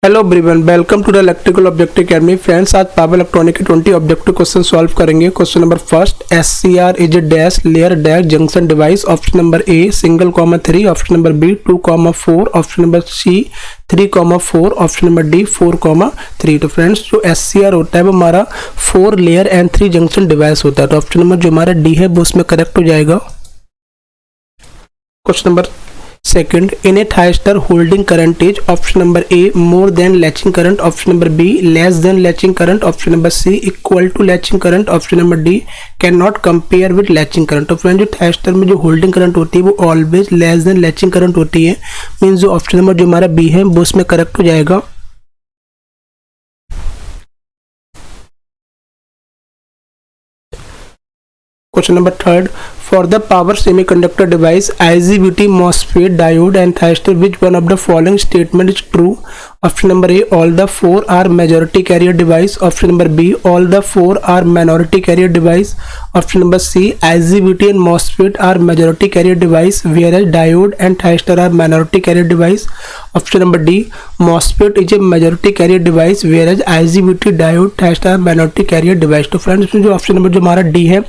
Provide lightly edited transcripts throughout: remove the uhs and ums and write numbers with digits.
Hello everyone, welcome to the electrical objective academy. Friends, आज power electronic के 20 objective question solve करेंगे। Question number first, SCR is a dash layer dash junction device. Option number A single comma 3, option number B 2,4, option number C 3,4, option number D 4,3। तो friends, जो SCR होता है वो हमारा 4 layer and 3 junction device होता है। तो option number जो हमारा डी है वो उसमें करेक्ट हो जाएगा। Question number second, in a thyristor holding current is option number A more than latching current, option number B less than latching current, option number C equal to latching current, option number D can not compare with latching current. तो friend, जो thyristor में जो holding current होती है वो always less than latching current होती है। Means जो ऑप्शन नंबर जो हमारा बी है वो उसमें करेक्ट हो जाएगा। Question number third, for the power semiconductor device IGBT, MOSFET, diode and thyristor, which one of the following statement is true? Option number A, all the 4 are majority carrier device. Option number B, all the 4 are minority carrier device. Option number C, IGBT and MOSFET are majority carrier device, whereas diode and thyristor are minority carrier device. Option number D, MOSFET is a majority carrier device, whereas IGBT, diode, thyristor are minority carrier device. तो friends, इसमें जो option number जो हमारा D है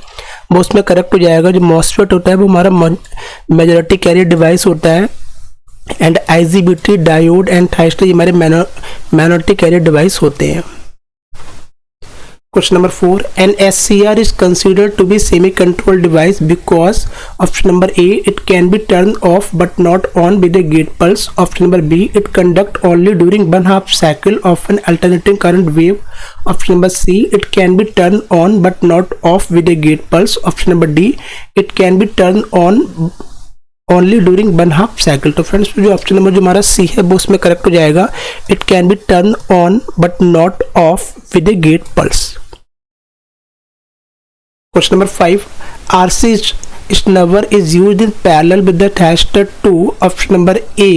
वो उसमें correct हो जाएगा। जो मॉसफेट होता है वो हमारा मेजॉरिटी कैरियर डिवाइस होता है, and IGBT, diode and thyristor ये हमारे माइनॉरिटी कैरियर डिवाइस होते हैं। Question number 4, an SCR is considered to be semi-controlled device because option number A, it can be turned off but not on with a gate pulse. Option number B, it conduct only during 1/2 cycle of an alternating current wave. Option number C, it can be turned on but not off with a gate pulse. Option number D, it can be turned on only during 1/2 cycle। तो friends, जो option number जो हमारा C है वो उसमें correct हो जाएगा। It can be turn on but not off with a gate pulse. Question number 5, RC snubber is used in parallel with the thyristor to option number A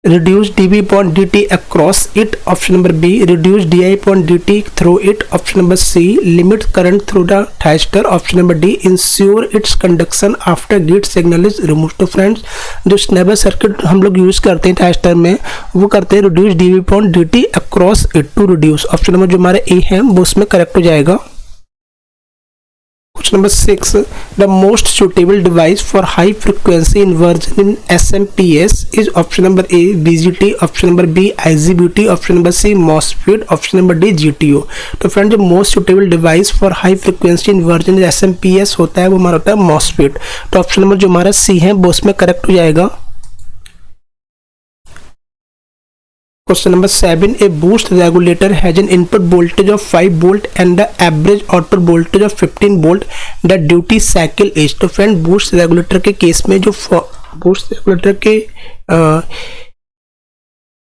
reduce dV upon dt across it, option number B reduce di upon dt through it, option number C limit current through the thyristor, option number D ensure its conduction after gate signal is removed। तो friends, जो स्नैबर circuit हम लोग use करते हैं thyristor में वो करते हैं reduce dV upon dt across it to reduce। Option number जो हमारा ए है वो उसमें करेक्ट हो जाएगा। Question number 6, the most suitable device for high frequency inversion in SMPS is option number A BGT, option number B IGBT, option number C MOSFET, option number D GTO। तो friend, जो most suitable device for high frequency inversion SMPS होता है वो हमारा होता है MOSFET। तो option number जो हमारा सी है वो उसमें करेक्ट हो जाएगा। Question number 7, a boost regulator has an input voltage of 5 volt and the average output voltage of 15 volt. The duty cycle is। तो फ्रेंड, बूस्ट रेगुलेटर के केस में जो बूस्ट रेगुलेटर के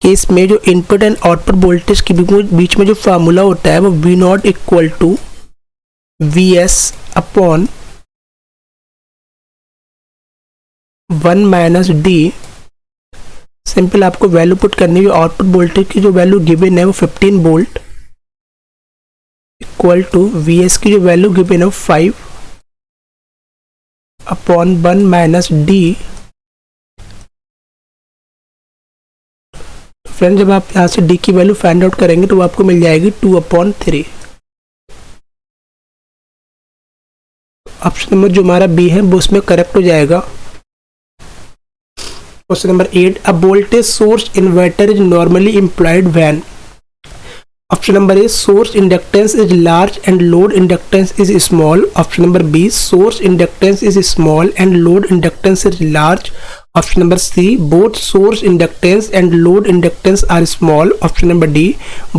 केस में जो इनपुट एंड आउटपुट वोल्टेज के बीच में जो फार्मूला होता है वो V not equal to VS upon 1 minus D। Simple आपको वैल्यू पुट करनी है। आउटपुट वोल्टेज की जो वैल्यू गिवन है वो 15 वोल्ट इक्वल टू VS की जो वैल्यू गिवन है 5 अपॉन 1 माइनस D। फ्रेंड, जब आप यहाँ से D की वैल्यू फाइंड आउट करेंगे तो वो आपको मिल जाएगी 2/3। ऑप्शन नंबर जो हमारा बी है वो उसमें करेक्ट हो जाएगा। Question number 8, a voltage source inverter is normally employed when option number A source inductance is large and load inductance is small, option number B source inductance is small and load inductance is large, option number C both source inductance and load inductance are small, option number D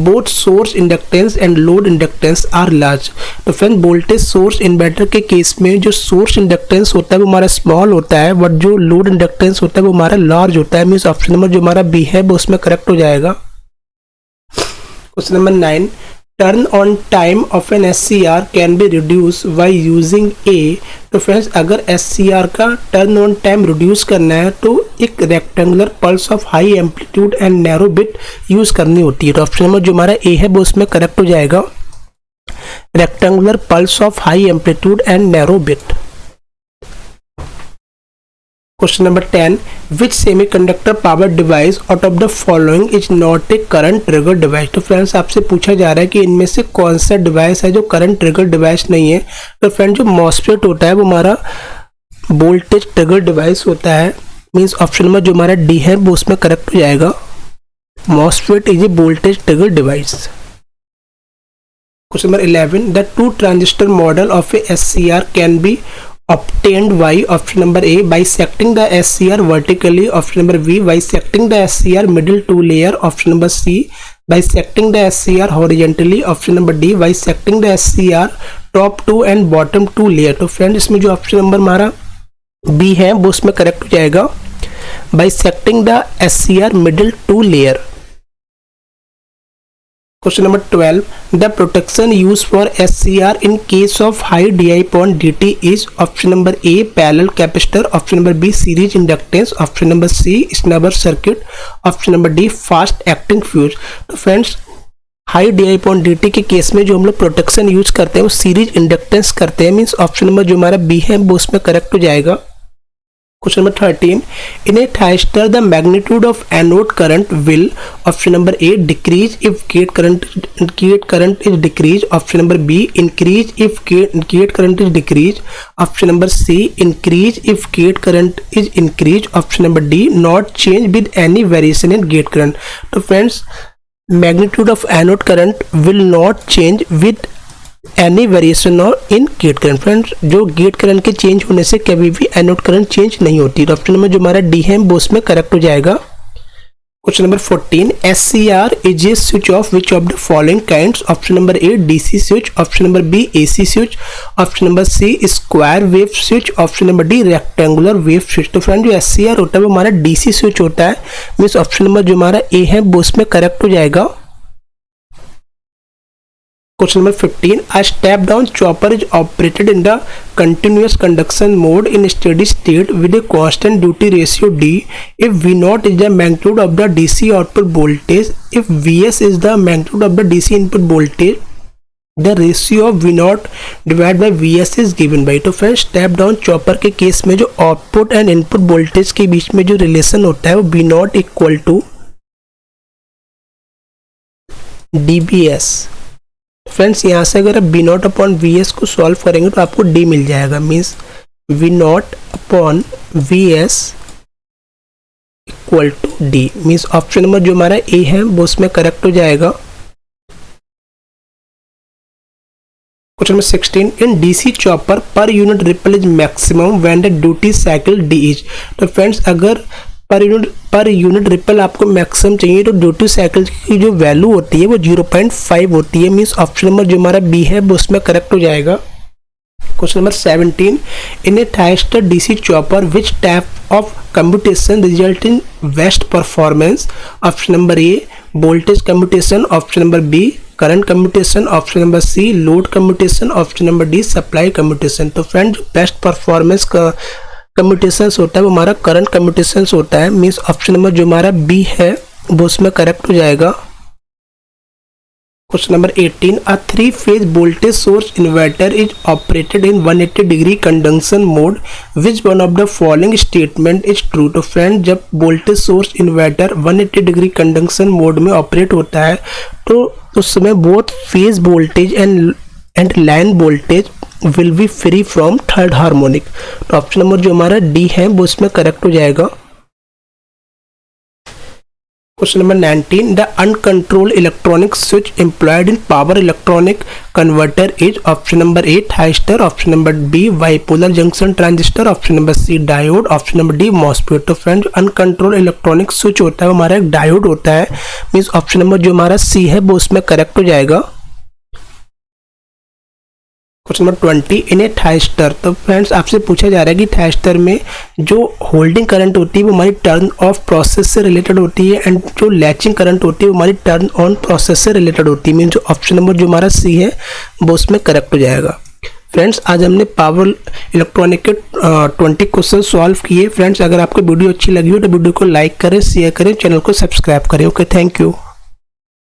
both source inductance and load inductance are large। तो friend, voltage source inverter के case में जो source inductance होता है वो हमारा small होता है, बट जो लोड इंडक्टेंस होता है वो हमारा लार्ज होता है। मीन्स ऑप्शन नंबर जो हमारा बी है वो उसमें करेक्ट हो जाएगा। Question number 9, turn on time off an SCR can be reduce by using a. तो फ्रेंड्स, अगर SCR का टर्न ऑन टाइम रिड्यूस करना है तो एक rectangular pulse of high amplitude and narrow bit use करनी होती है। तो ऑप्शन नंबर जो हमारा ए है वो उसमें करेक्ट हो जाएगा। Rectangular pulse of high amplitude and narrow bit. Question number 10, which semiconductor power device out of the following is not a current trigger device. तो फ्रेंड्स आपसे पूछा जा रहा है कि इनमें से कौन सा डिवाइस है जो करंट ट्रिगर डिवाइस नहीं है। तो फ्रेंड जो मॉसफेट होता है वो हमारा वोल्टेज ट्रिगर डिवाइस होता है, मीन्स ऑप्शन नंबर जो हमारा डी है वो उसमें करेक्ट हो जाएगा। MOSFET is a voltage trigger device. Question number 11, the two transistor model of A SCR can B obtained by option number A bisecting the SCR vertically, option number B bisecting the SCR middle two layer, option number C bisecting the SCR horizontally, option number D bisecting the SCR top two and bottom two layer। तो friend इसमें जो option number हमारा B है वो उसमें correct हो जाएगा, bisecting the SCR middle two layer। Question number 12, the protection used for SCR in case of high di/dt is option number A parallel capacitor, option number B series inductance, option number C snubber circuit, option number D fast acting fuse। तो friends high di/dt के case में जो हम लोग protection use करते हैं वो series inductance करते हैं, मीन्स ऑप्शन नंबर जो हमारा बी है वो उसमें करेक्ट हो जाएगा। Question number 13, in a thyristor the magnitude of anode current will, option number A decrease if gate current is decreased, option number B increase if gate current is decreased, option number C increase if gate current is increased, option number D not change with any variation in gate current। तो friends magnitude of anode current will not change with any variation और इन gate current. Friends जो gate current के change होने से कभी भी anode current change नहीं होती। तो ऑप्शन नंबर जो हमारा डी है वो उसमें करेक्ट हो जाएगा। Question number 14, SCR is a switch off which of the following kinds, option number A DC switch, option number B AC switch, option number C square wave switch, option number D rectangular wave switch. तो friend जो SCR होता है वो हमारा DC switch होता है, means option number जो हमारा ए है वो उसमें करेक्ट हो जाएगा। Question number 15, a step down chopper is operated in the continuous conduction mode in steady state with a constant duty ratio D if V0 is the magnitude of the DC output voltage, if Vs is the magnitude of the DC input voltage, the ratio of V0 divided by Vs is given by। तो friend step down chopper के case में जो output and input voltage के बीच में जो relation होता है वो V0 equal to dBs। Friends यहाँ से अगर आप V0 अपॉन Vs को सॉल्व करेंगे तो आपको D मिल जाएगा, means V0 upon Vs equal to D, means option number जो हमारा ए है वो उसमें करेक्ट हो जाएगा। Question number 16, in DC chopper per unit ripple is maximum when the duty cycle D is. तो फ्रेंड्स अगर पर यूनिट रिपल आपको मैक्सिमम चाहिए तो ड्यूटी साइकिल की जो वैल्यू होती है वो 0.5 होती है, मीन्स ऑप्शन नंबर जो हमारा बी है वो उसमें करेक्ट हो जाएगा। Question number 17, in a thyristor DC chopper which type of commutation result in best performance, option number A voltage commutation, option number B current commutation, option number C load commutation, option number D supply commutation. तो friend best performance का commutations होता है वो हमारा current कम्यूटेशंस होता है, means option number जो हमारा बी है वो उसमें करेक्ट हो जाएगा। Question number 18, a 3-phase voltage source inverter is operated in 180 degree conduction mode which one of the following statement is true. तो फ्रेंड जब voltage source inverter 180 degree conduction mode में ऑपरेट होता है तो उस समय both phase voltage and line voltage will be free from third harmonic. तो option number जो हमारा डी है वो इसमें करेक्ट हो जाएगा। Question number 19, the uncontrolled electronic switch employed in power electronic converter is, option number A thyristor, option number B bipolar junction transistor, option number C diode, option number D MOSFET. तो friend uncontrolled electronic switch होता है वो हमारा एक diode होता है, means option number जो हमारा सी है वो उसमें करेक्ट हो जाएगा। Question number 20, in a thyristor. तो फ्रेंड्स आपसे पूछा जा रहा है कि थायरिस्टर में जो होल्डिंग करंट होती है वो हमारी टर्न ऑफ प्रोसेस से रिलेटेड होती है एंड जो लैचिंग करंट होती है वो हमारी टर्न ऑन प्रोसेस से रिलेटेड होती है, मीन जो ऑप्शन नंबर जो हमारा सी है वो उसमें करेक्ट हो जाएगा। फ्रेंड्स आज हमने पावर इलेक्ट्रॉनिक के 20 क्वेश्चन सॉल्व किए। फ्रेंड्स अगर आपको वीडियो अच्छी लगी हो तो वीडियो को लाइक करें, शेयर करें, चैनल को सब्सक्राइब करें। Okay, thank you.